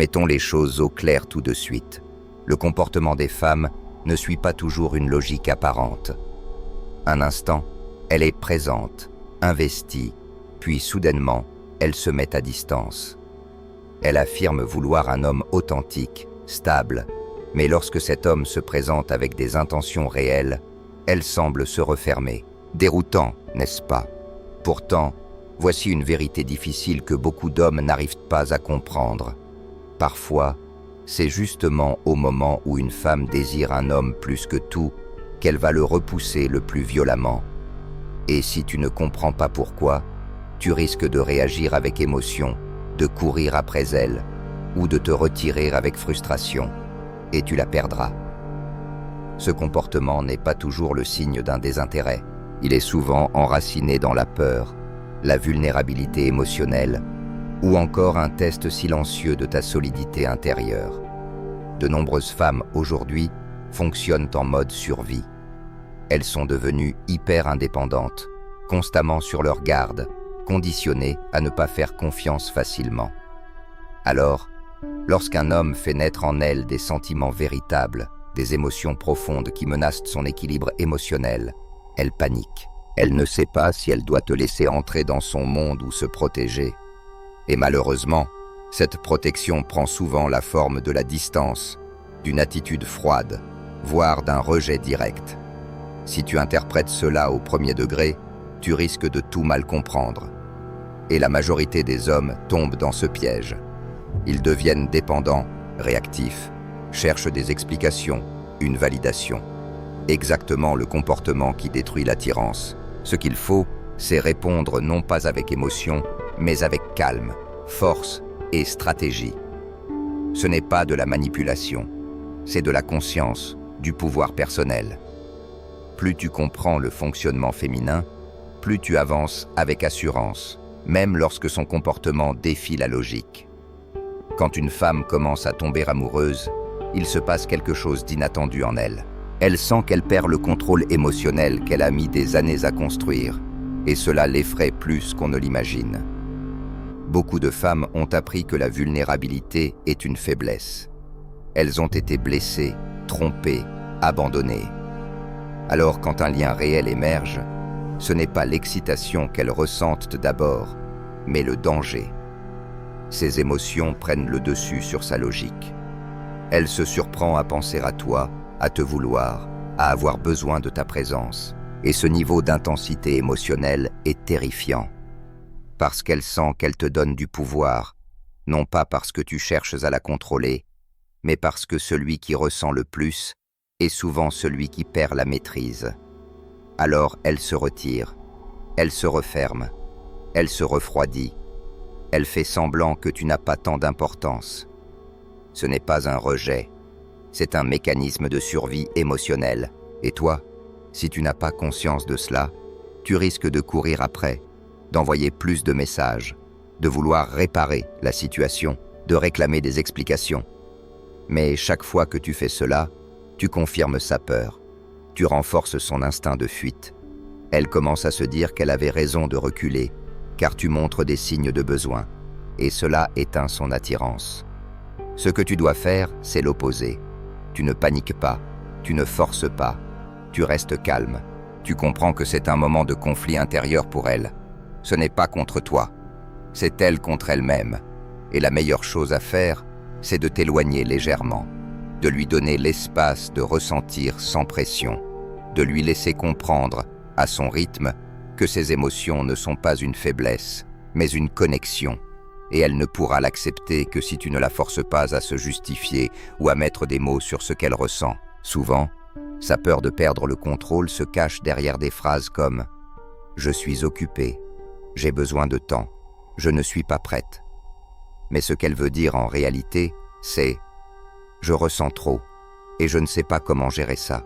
Mettons les choses au clair tout de suite. Le comportement des femmes ne suit pas toujours une logique apparente. Un instant, elle est présente, investie, puis soudainement, elle se met à distance. Elle affirme vouloir un homme authentique, stable, mais lorsque cet homme se présente avec des intentions réelles, elle semble se refermer. Déroutant, n'est-ce pas? Pourtant, voici une vérité difficile que beaucoup d'hommes n'arrivent pas à comprendre. Parfois, c'est justement au moment où une femme désire un homme plus que tout qu'elle va le repousser le plus violemment. Et si tu ne comprends pas pourquoi, tu risques de réagir avec émotion, de courir après elle, ou de te retirer avec frustration, et tu la perdras. Ce comportement n'est pas toujours le signe d'un désintérêt. Il est souvent enraciné dans la peur, la vulnérabilité émotionnelle, ou encore un test silencieux de ta solidité intérieure. De nombreuses femmes aujourd'hui fonctionnent en mode survie. Elles sont devenues hyper indépendantes, constamment sur leur garde, conditionnées à ne pas faire confiance facilement. Alors, lorsqu'un homme fait naître en elle des sentiments véritables, des émotions profondes qui menacent son équilibre émotionnel, elle panique. Elle ne sait pas si elle doit te laisser entrer dans son monde ou se protéger. Et malheureusement, cette protection prend souvent la forme de la distance, d'une attitude froide, voire d'un rejet direct. Si tu interprètes cela au premier degré, tu risques de tout mal comprendre. Et la majorité des hommes tombent dans ce piège. Ils deviennent dépendants, réactifs, cherchent des explications, une validation. Exactement le comportement qui détruit l'attirance. Ce qu'il faut, c'est répondre non pas avec émotion, mais avec calme, force et stratégie. Ce n'est pas de la manipulation, c'est de la conscience, du pouvoir personnel. Plus tu comprends le fonctionnement féminin, plus tu avances avec assurance, même lorsque son comportement défie la logique. Quand une femme commence à tomber amoureuse, il se passe quelque chose d'inattendu en elle. Elle sent qu'elle perd le contrôle émotionnel qu'elle a mis des années à construire, et cela l'effraie plus qu'on ne l'imagine. Beaucoup de femmes ont appris que la vulnérabilité est une faiblesse. Elles ont été blessées, trompées, abandonnées. Alors quand un lien réel émerge, ce n'est pas l'excitation qu'elles ressentent d'abord, mais le danger. Ces émotions prennent le dessus sur sa logique. Elle se surprend à penser à toi, à te vouloir, à avoir besoin de ta présence. Et ce niveau d'intensité émotionnelle est terrifiant. Parce qu'elle sent qu'elle te donne du pouvoir, non pas parce que tu cherches à la contrôler, mais parce que celui qui ressent le plus est souvent celui qui perd la maîtrise. Alors elle se retire, elle se referme, elle se refroidit, elle fait semblant que tu n'as pas tant d'importance. Ce n'est pas un rejet, c'est un mécanisme de survie émotionnelle. Et toi, si tu n'as pas conscience de cela, tu risques de courir après, d'envoyer plus de messages, de vouloir réparer la situation, de réclamer des explications. Mais chaque fois que tu fais cela, tu confirmes sa peur, tu renforces son instinct de fuite. Elle commence à se dire qu'elle avait raison de reculer, car tu montres des signes de besoin, et cela éteint son attirance. Ce que tu dois faire, c'est l'opposé. Tu ne paniques pas, tu ne forces pas, tu restes calme. Tu comprends que c'est un moment de conflit intérieur pour elle. Ce n'est pas contre toi, c'est elle contre elle-même. Et la meilleure chose à faire, c'est de t'éloigner légèrement, de lui donner l'espace de ressentir sans pression, de lui laisser comprendre, à son rythme, que ses émotions ne sont pas une faiblesse, mais une connexion. Et elle ne pourra l'accepter que si tu ne la forces pas à se justifier ou à mettre des mots sur ce qu'elle ressent. Souvent, sa peur de perdre le contrôle se cache derrière des phrases comme « Je suis occupée, j'ai besoin de temps, je ne suis pas prête ». Mais ce qu'elle veut dire en réalité, c'est « Je ressens trop et je ne sais pas comment gérer ça ».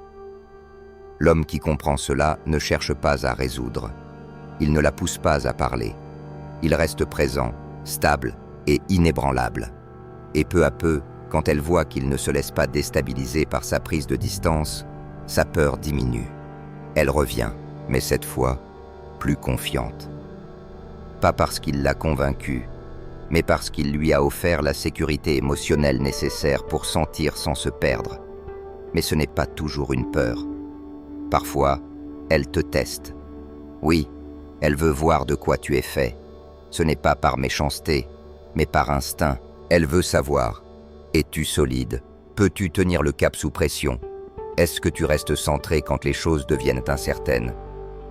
L'homme qui comprend cela ne cherche pas à résoudre. Il ne la pousse pas à parler. Il reste présent, stable et inébranlable. Et peu à peu, quand elle voit qu'il ne se laisse pas déstabiliser par sa prise de distance, sa peur diminue. Elle revient, mais cette fois, plus confiante. Pas parce qu'il l'a convaincue, mais parce qu'il lui a offert la sécurité émotionnelle nécessaire pour sentir sans se perdre. Mais ce n'est pas toujours une peur. Parfois, elle te teste. Oui, elle veut voir de quoi tu es fait. Ce n'est pas par méchanceté, mais par instinct. Elle veut savoir. Es-tu solide? Peux-tu tenir le cap sous pression? Est-ce que tu restes centré quand les choses deviennent incertaines?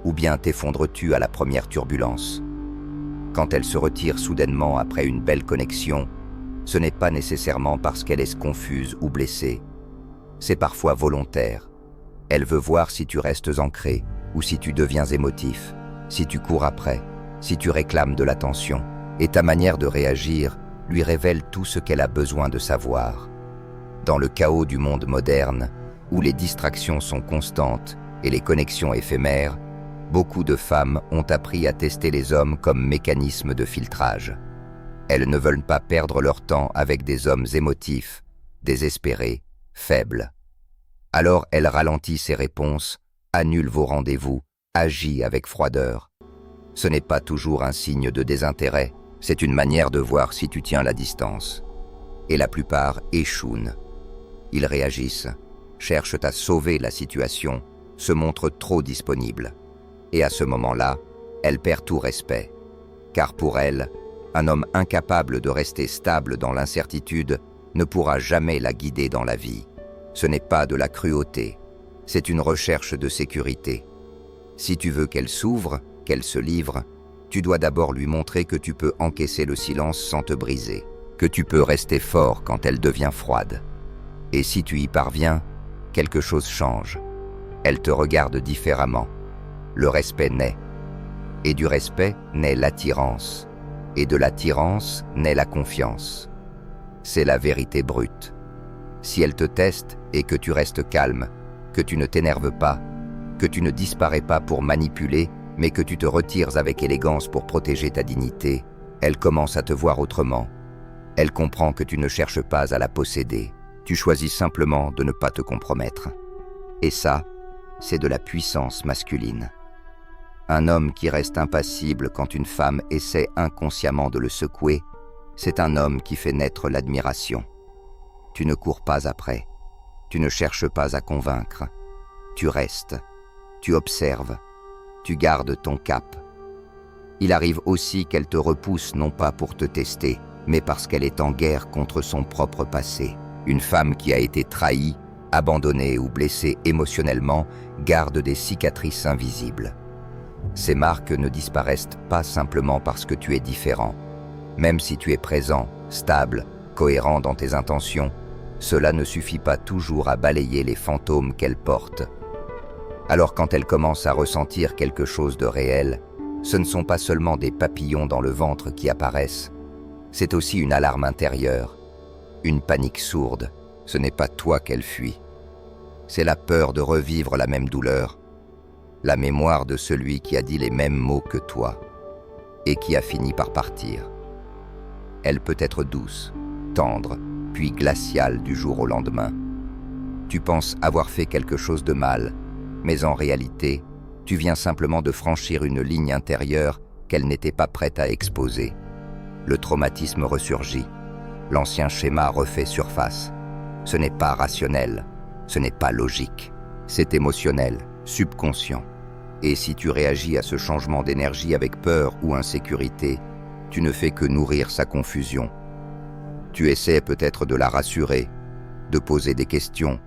Ou bien t'effondres-tu à la première turbulence? Quand elle se retire soudainement après une belle connexion, ce n'est pas nécessairement parce qu'elle est confuse ou blessée. C'est parfois volontaire. Elle veut voir si tu restes ancré ou si tu deviens émotif, si tu cours après, si tu réclames de l'attention. Et ta manière de réagir lui révèle tout ce qu'elle a besoin de savoir. Dans le chaos du monde moderne, où les distractions sont constantes et les connexions éphémères, beaucoup de femmes ont appris à tester les hommes comme mécanisme de filtrage. Elles ne veulent pas perdre leur temps avec des hommes émotifs, désespérés, faibles. Alors elle ralentit ses réponses, annule vos rendez-vous, agit avec froideur. Ce n'est pas toujours un signe de désintérêt, c'est une manière de voir si tu tiens la distance. Et la plupart échouent. Ils réagissent, cherchent à sauver la situation, se montrent trop disponibles. Et à ce moment-là, elle perd tout respect. Car pour elle, un homme incapable de rester stable dans l'incertitude ne pourra jamais la guider dans la vie. Ce n'est pas de la cruauté, c'est une recherche de sécurité. Si tu veux qu'elle s'ouvre, qu'elle se livre, tu dois d'abord lui montrer que tu peux encaisser le silence sans te briser, que tu peux rester fort quand elle devient froide. Et si tu y parviens, quelque chose change. Elle te regarde différemment. Le respect naît. Et du respect naît l'attirance. Et de l'attirance naît la confiance. C'est la vérité brute. Si elle te teste et que tu restes calme, que tu ne t'énerves pas, que tu ne disparais pas pour manipuler, mais que tu te retires avec élégance pour protéger ta dignité, elle commence à te voir autrement. Elle comprend que tu ne cherches pas à la posséder. Tu choisis simplement de ne pas te compromettre. Et ça, c'est de la puissance masculine. Un homme qui reste impassible quand une femme essaie inconsciemment de le secouer, c'est un homme qui fait naître l'admiration. Tu ne cours pas après. Tu ne cherches pas à convaincre. Tu restes. Tu observes. Tu gardes ton cap. Il arrive aussi qu'elle te repousse non pas pour te tester, mais parce qu'elle est en guerre contre son propre passé. Une femme qui a été trahie, abandonnée ou blessée émotionnellement garde des cicatrices invisibles. Ces marques ne disparaissent pas simplement parce que tu es différent. Même si tu es présent, stable, cohérent dans tes intentions, cela ne suffit pas toujours à balayer les fantômes qu'elle porte. Alors quand elle commence à ressentir quelque chose de réel, ce ne sont pas seulement des papillons dans le ventre qui apparaissent, c'est aussi une alarme intérieure, une panique sourde. Ce n'est pas toi qu'elle fuit. C'est la peur de revivre la même douleur, la mémoire de celui qui a dit les mêmes mots que toi et qui a fini par partir. Elle peut être douce, tendre, puis glaciale du jour au lendemain. Tu penses avoir fait quelque chose de mal, mais en réalité, tu viens simplement de franchir une ligne intérieure qu'elle n'était pas prête à exposer. Le traumatisme ressurgit. L'ancien schéma refait surface. Ce n'est pas rationnel, ce n'est pas logique. C'est émotionnel, subconscient. Et si tu réagis à ce changement d'énergie avec peur ou insécurité, tu ne fais que nourrir sa confusion. Tu essaies peut-être de la rassurer, de poser des questions,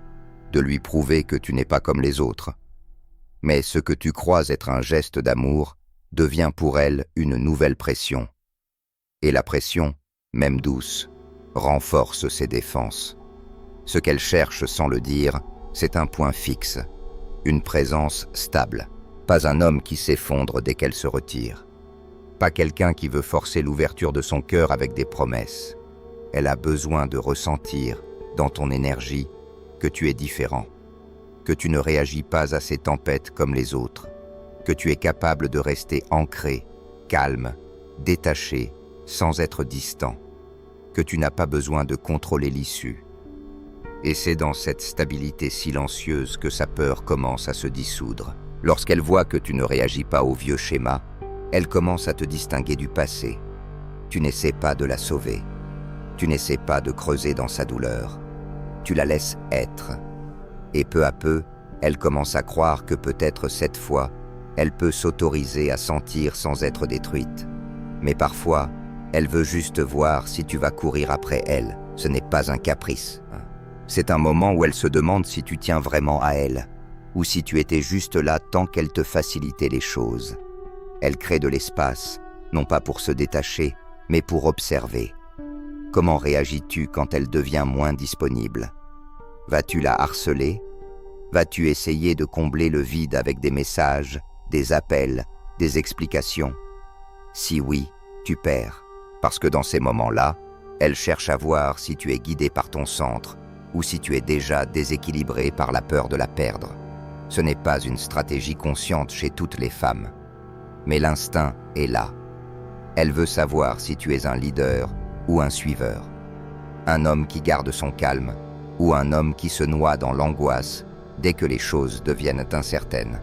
de lui prouver que tu n'es pas comme les autres. Mais ce que tu crois être un geste d'amour devient pour elle une nouvelle pression. Et la pression, même douce, renforce ses défenses. Ce qu'elle cherche sans le dire, c'est un point fixe, une présence stable, pas un homme qui s'effondre dès qu'elle se retire, pas quelqu'un qui veut forcer l'ouverture de son cœur avec des promesses. Elle a besoin de ressentir, dans ton énergie, que tu es différent, que tu ne réagis pas à ces tempêtes comme les autres, que tu es capable de rester ancré, calme, détaché, sans être distant, que tu n'as pas besoin de contrôler l'issue. Et c'est dans cette stabilité silencieuse que sa peur commence à se dissoudre. Lorsqu'elle voit que tu ne réagis pas au vieux schéma, elle commence à te distinguer du passé. Tu n'essaies pas de la sauver. Tu n'essaies pas de creuser dans sa douleur. Tu la laisses être. Et peu à peu, elle commence à croire que peut-être cette fois, elle peut s'autoriser à sentir sans être détruite. Mais parfois, elle veut juste voir si tu vas courir après elle. Ce n'est pas un caprice. C'est un moment où elle se demande si tu tiens vraiment à elle, ou si tu étais juste là tant qu'elle te facilitait les choses. Elle crée de l'espace, non pas pour se détacher, mais pour observer. Comment réagis-tu quand elle devient moins disponible? Vas-tu la harceler? Vas-tu essayer de combler le vide avec des messages, des appels, des explications? Si oui, tu perds, parce que dans ces moments-là, elle cherche à voir si tu es guidé par ton centre ou si tu es déjà déséquilibré par la peur de la perdre. Ce n'est pas une stratégie consciente chez toutes les femmes, mais l'instinct est là. Elle veut savoir si tu es un leader ou un suiveur, un homme qui garde son calme ou un homme qui se noie dans l'angoisse dès que les choses deviennent incertaines.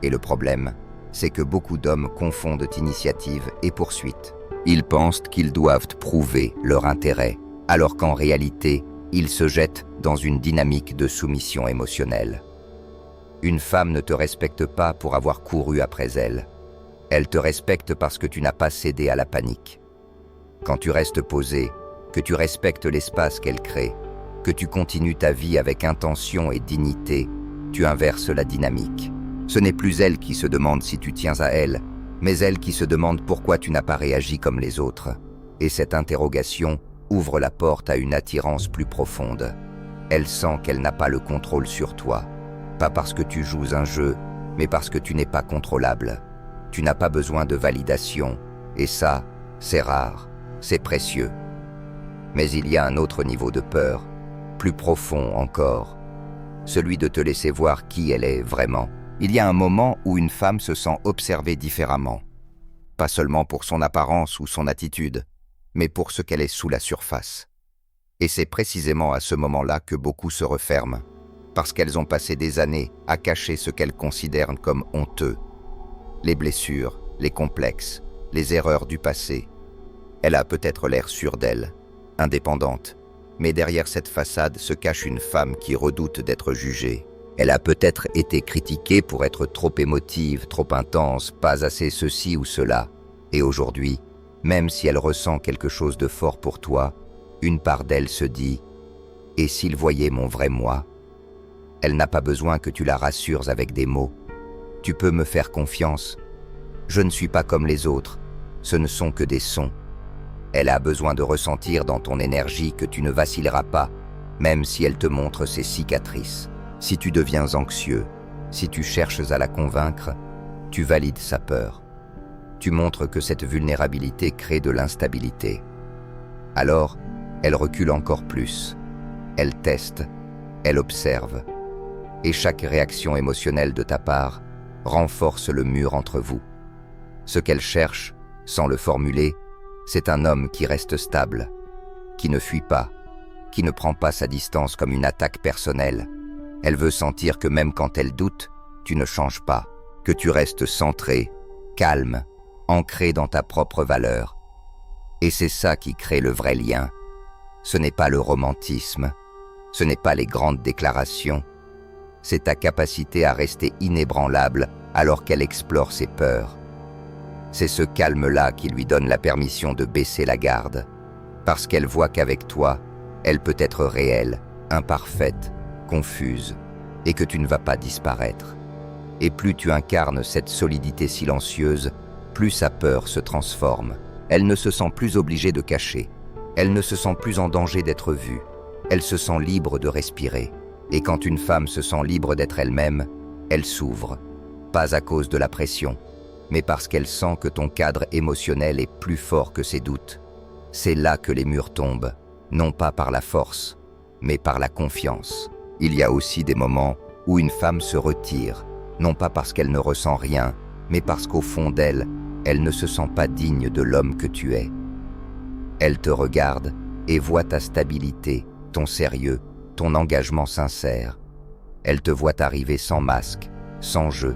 Et le problème, c'est que beaucoup d'hommes confondent initiative et poursuite. Ils pensent qu'ils doivent prouver leur intérêt, alors qu'en réalité, ils se jettent dans une dynamique de soumission émotionnelle. Une femme ne te respecte pas pour avoir couru après elle. Elle te respecte parce que tu n'as pas cédé à la panique. Quand tu restes posé, que tu respectes l'espace qu'elle crée, que tu continues ta vie avec intention et dignité, tu inverses la dynamique. Ce n'est plus elle qui se demande si tu tiens à elle, mais elle qui se demande pourquoi tu n'as pas réagi comme les autres. Et cette interrogation ouvre la porte à une attirance plus profonde. Elle sent qu'elle n'a pas le contrôle sur toi, pas parce que tu joues un jeu, mais parce que tu n'es pas contrôlable. Tu n'as pas besoin de validation, et ça, c'est rare, c'est précieux. Mais il y a un autre niveau de peur, plus profond encore, celui de te laisser voir qui elle est vraiment. Il y a un moment où une femme se sent observée différemment, pas seulement pour son apparence ou son attitude, mais pour ce qu'elle est sous la surface. Et c'est précisément à ce moment-là que beaucoup se referment, parce qu'elles ont passé des années à cacher ce qu'elles considèrent comme honteux, les blessures, les complexes, les erreurs du passé. Elle a peut-être l'air sûre d'elle, indépendante, mais derrière cette façade se cache une femme qui redoute d'être jugée. Elle a peut-être été critiquée pour être trop émotive, trop intense, pas assez ceci ou cela. Et aujourd'hui, même si elle ressent quelque chose de fort pour toi, une part d'elle se dit « Et s'il voyait mon vrai moi ?» Elle n'a pas besoin que tu la rassures avec des mots. Tu peux me faire confiance. Je ne suis pas comme les autres. Ce ne sont que des sons. Elle a besoin de ressentir dans ton énergie que tu ne vacilleras pas, même si elle te montre ses cicatrices. Si tu deviens anxieux, si tu cherches à la convaincre, tu valides sa peur. Tu montres que cette vulnérabilité crée de l'instabilité. Alors, elle recule encore plus. Elle teste, elle observe. Et chaque réaction émotionnelle de ta part renforce le mur entre vous. Ce qu'elle cherche, sans le formuler, c'est un homme qui reste stable, qui ne fuit pas, qui ne prend pas sa distance comme une attaque personnelle. Elle veut sentir que même quand elle doute, tu ne changes pas, que tu restes centré, calme, ancré dans ta propre valeur. Et c'est ça qui crée le vrai lien. Ce n'est pas le romantisme, ce n'est pas les grandes déclarations, c'est ta capacité à rester inébranlable alors qu'elle explore ses peurs. C'est ce calme-là qui lui donne la permission de baisser la garde, parce qu'elle voit qu'avec toi, elle peut être réelle, imparfaite, confuse, et que tu ne vas pas disparaître. Et plus tu incarnes cette solidité silencieuse, plus sa peur se transforme. Elle ne se sent plus obligée de cacher. Elle ne se sent plus en danger d'être vue. Elle se sent libre de respirer. Et quand une femme se sent libre d'être elle-même, elle s'ouvre. Pas à cause de la pression, mais parce qu'elle sent que ton cadre émotionnel est plus fort que ses doutes. C'est là que les murs tombent, non pas par la force, mais par la confiance. Il y a aussi des moments où une femme se retire, non pas parce qu'elle ne ressent rien, mais parce qu'au fond d'elle, elle ne se sent pas digne de l'homme que tu es. Elle te regarde et voit ta stabilité, ton sérieux, ton engagement sincère. Elle te voit arriver sans masque, sans jeu,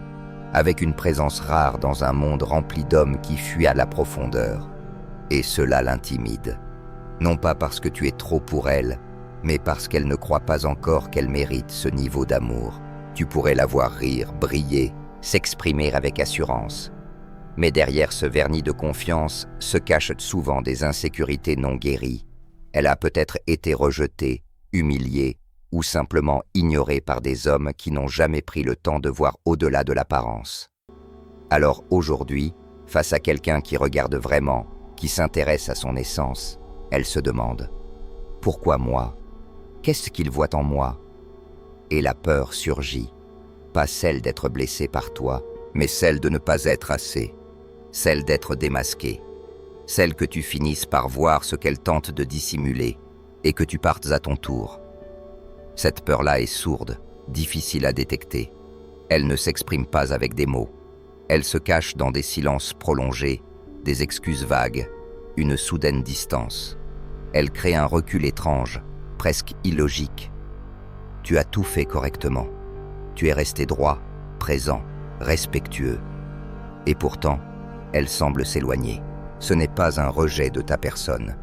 avec une présence rare dans un monde rempli d'hommes qui fuient à la profondeur. Et cela l'intimide. Non pas parce que tu es trop pour elle, mais parce qu'elle ne croit pas encore qu'elle mérite ce niveau d'amour. Tu pourrais la voir rire, briller, s'exprimer avec assurance. Mais derrière ce vernis de confiance se cachent souvent des insécurités non guéries. Elle a peut-être été rejetée, humiliée ou simplement ignorée par des hommes qui n'ont jamais pris le temps de voir au-delà de l'apparence. Alors aujourd'hui, face à quelqu'un qui regarde vraiment, qui s'intéresse à son essence, elle se demande « Pourquoi moi ? Qu'est-ce qu'il voit en moi ?» Et la peur surgit, pas celle d'être blessée par toi, mais celle de ne pas être assez, celle d'être démasquée, celle que tu finisses par voir ce qu'elle tente de dissimuler et que tu partes à ton tour. Cette peur-là est sourde, difficile à détecter. Elle ne s'exprime pas avec des mots. Elle se cache dans des silences prolongés, des excuses vagues, une soudaine distance. Elle crée un recul étrange, presque illogique. Tu as tout fait correctement. Tu es resté droit, présent, respectueux. Et pourtant, elle semble s'éloigner. Ce n'est pas un rejet de ta personne.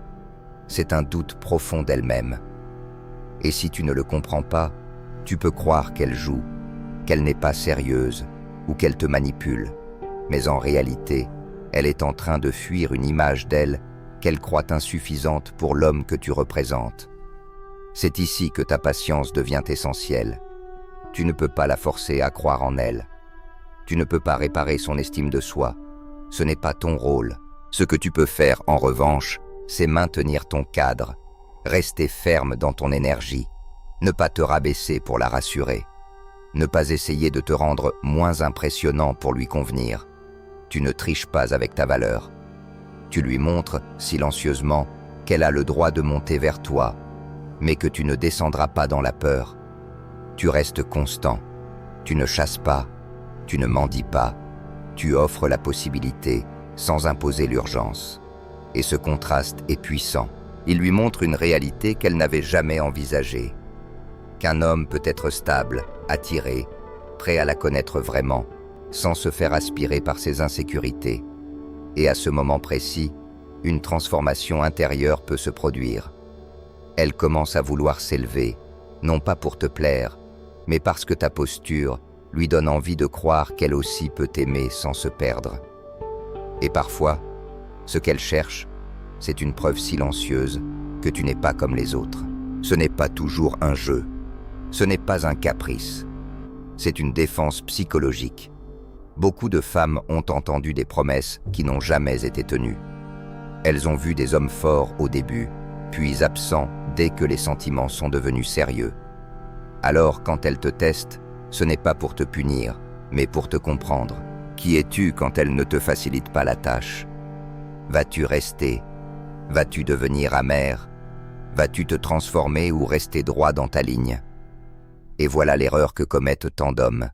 C'est un doute profond d'elle-même. Et si tu ne le comprends pas, tu peux croire qu'elle joue, qu'elle n'est pas sérieuse ou qu'elle te manipule. Mais en réalité, elle est en train de fuir une image d'elle qu'elle croit insuffisante pour l'homme que tu représentes. C'est ici que ta patience devient essentielle. Tu ne peux pas la forcer à croire en elle. Tu ne peux pas réparer son estime de soi. Ce n'est pas ton rôle. Ce que tu peux faire, en revanche, c'est maintenir ton cadre, rester ferme dans ton énergie, ne pas te rabaisser pour la rassurer, ne pas essayer de te rendre moins impressionnant pour lui convenir. Tu ne triches pas avec ta valeur. Tu lui montres, silencieusement, qu'elle a le droit de monter vers toi, mais que tu ne descendras pas dans la peur. Tu restes constant. Tu ne chasses pas, tu ne mendis pas, tu offres la possibilité sans imposer l'urgence. Et ce contraste est puissant. Il lui montre une réalité qu'elle n'avait jamais envisagée. Qu'un homme peut être stable, attiré, prêt à la connaître vraiment, sans se faire aspirer par ses insécurités. Et à ce moment précis, une transformation intérieure peut se produire. Elle commence à vouloir s'élever, non pas pour te plaire, mais parce que ta posture lui donne envie de croire qu'elle aussi peut t'aimer sans se perdre. Et parfois, ce qu'elle cherche, c'est une preuve silencieuse que tu n'es pas comme les autres. Ce n'est pas toujours un jeu, ce n'est pas un caprice, c'est une défense psychologique. Beaucoup de femmes ont entendu des promesses qui n'ont jamais été tenues. Elles ont vu des hommes forts au début, puis absents dès que les sentiments sont devenus sérieux. Alors, quand elles te testent, ce n'est pas pour te punir, mais pour te comprendre. Qui es-tu quand elle ne te facilite pas la tâche ? Vas-tu rester ? Vas-tu devenir amer ? Vas-tu te transformer ou rester droit dans ta ligne ? Et voilà l'erreur que commettent tant d'hommes.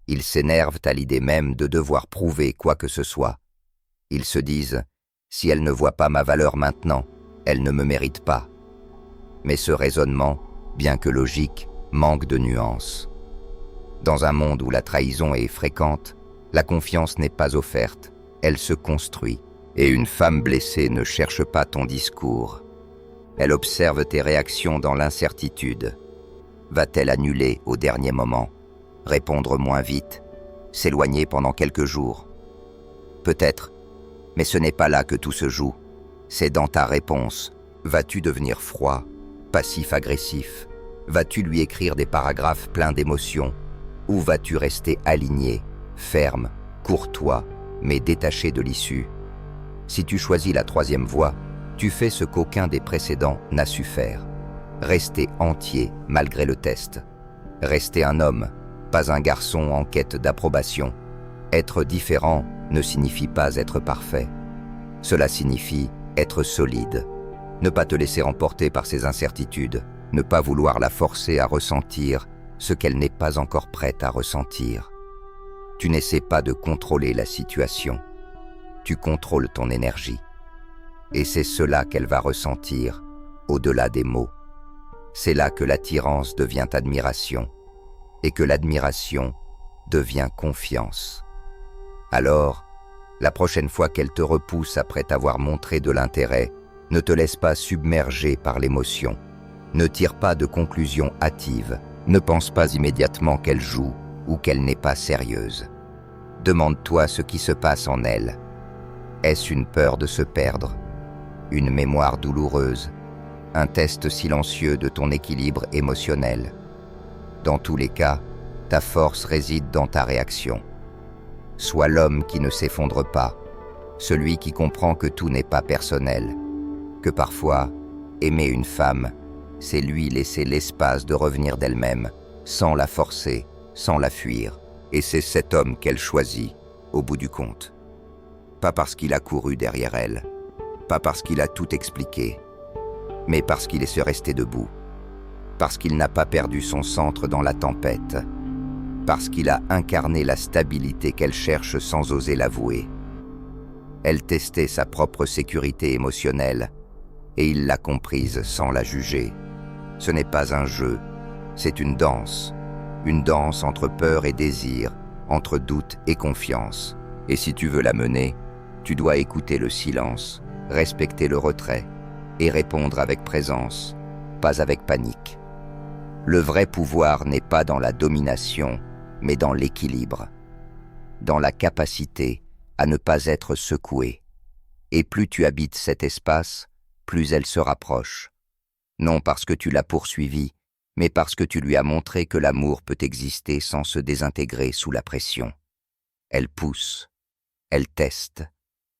Ils s'énervent à l'idée même de devoir prouver quoi que ce soit. Ils se disent « Si elle ne voit pas ma valeur maintenant, elle ne me mérite pas ». Mais ce raisonnement, bien que logique, manque de nuances. Dans un monde où la trahison est fréquente, la confiance n'est pas offerte, elle se construit. Et une femme blessée ne cherche pas ton discours. Elle observe tes réactions dans l'incertitude. Va-t-elle annuler au dernier moment, répondre moins vite, s'éloigner pendant quelques jours ? Peut-être, mais ce n'est pas là que tout se joue. C'est dans ta réponse. Vas-tu devenir froid, passif-agressif ? Vas-tu lui écrire des paragraphes pleins d'émotions ? Ou vas-tu rester aligné, ferme, courtois, mais détaché de l'issue ? Si tu choisis la troisième voie, tu fais ce qu'aucun des précédents n'a su faire. Rester entier malgré le test. Rester un homme, pas un garçon en quête d'approbation. Être différent ne signifie pas être parfait. Cela signifie être solide. Ne pas te laisser emporter par ses incertitudes. Ne pas vouloir la forcer à ressentir ce qu'elle n'est pas encore prête à ressentir. Tu n'essaies pas de contrôler la situation. Tu contrôles ton énergie. Et c'est cela qu'elle va ressentir, au-delà des mots. C'est là que l'attirance devient admiration, et que l'admiration devient confiance. Alors, La prochaine fois qu'elle te repousse après t'avoir montré de l'intérêt, ne te laisse pas submerger par l'émotion. Ne tire pas de conclusions hâtives. Ne pense pas immédiatement qu'elle joue ou qu'elle n'est pas sérieuse. Demande-toi ce qui se passe en elle. Est-ce une peur de se perdre? Une mémoire douloureuse? Un test silencieux de ton équilibre émotionnel? Dans tous les cas, ta force réside dans ta réaction. Sois l'homme qui ne s'effondre pas, celui qui comprend que tout n'est pas personnel, que parfois, aimer une femme, c'est lui laisser l'espace de revenir d'elle-même, sans la forcer, sans la fuir. Et c'est cet homme qu'elle choisit, au bout du compte. Pas parce qu'il a couru derrière elle, pas parce qu'il a tout expliqué, mais parce qu'il est resté debout, parce qu'il n'a pas perdu son centre dans la tempête, parce qu'il a incarné la stabilité qu'elle cherche sans oser l'avouer. Elle testait sa propre sécurité émotionnelle, et il l'a comprise sans la juger. Ce n'est pas un jeu, c'est une danse entre peur et désir, entre doute et confiance. Et si tu veux la mener, tu dois écouter le silence, respecter le retrait et répondre avec présence, pas avec panique. Le vrai pouvoir n'est pas dans la domination, mais dans l'équilibre, dans la capacité à ne pas être secouée. Et plus tu habites cet espace, plus elle se rapproche. Non parce que tu l'as poursuivie, mais parce que tu lui as montré que l'amour peut exister sans se désintégrer sous la pression. Elle pousse, elle teste,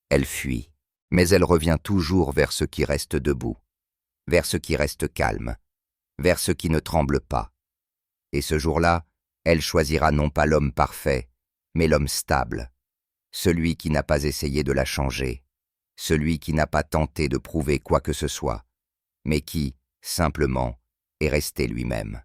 elle fuit, mais elle revient toujours vers ce qui reste debout, vers ce qui reste calme, vers ce qui ne tremble pas. Et ce jour-là, elle choisira non pas l'homme parfait, mais l'homme stable, celui qui n'a pas essayé de la changer, celui qui n'a pas tenté de prouver quoi que ce soit, mais qui, simplement, est resté lui-même.